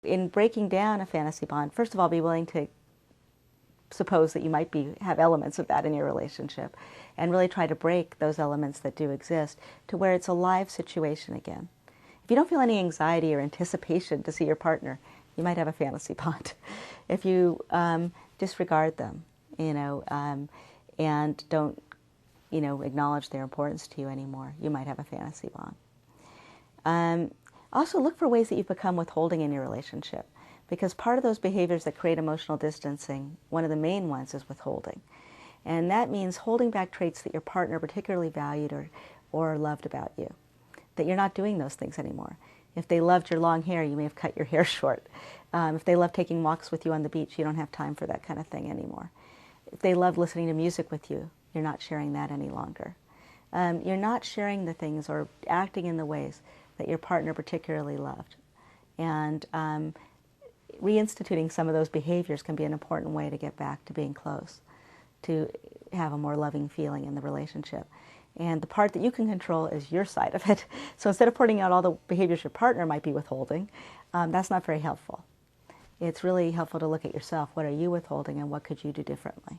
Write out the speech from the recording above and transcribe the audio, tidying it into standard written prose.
In breaking down a fantasy bond, first of all, be willing to suppose that you might have elements of that in your relationship, and really try to break those elements that do exist to where it's a live situation again. If you don't feel any anxiety or anticipation to see your partner, you might have a fantasy bond. If you disregard them, and don't, acknowledge their importance to you anymore, you might have a fantasy bond. Also, look for ways that you've become withholding in your relationship, because part of those behaviors that create emotional distancing, one of the main ones is withholding. And that means holding back traits that your partner particularly valued or loved about you, that you're not doing those things anymore. If they loved your long hair, you may have cut your hair short. If they loved taking walks with you on the beach, you don't have time for that kind of thing anymore. If they loved listening to music with you, you're not sharing that any longer. You're not sharing the things or acting in the ways that your partner particularly loved. And reinstituting some of those behaviors can be an important way to get back to being close, to have a more loving feeling in the relationship. And the part that you can control is your side of it. So instead of pointing out all the behaviors your partner might be withholding, that's not very helpful. It's really helpful to look at yourself. What are you withholding, and what could you do differently?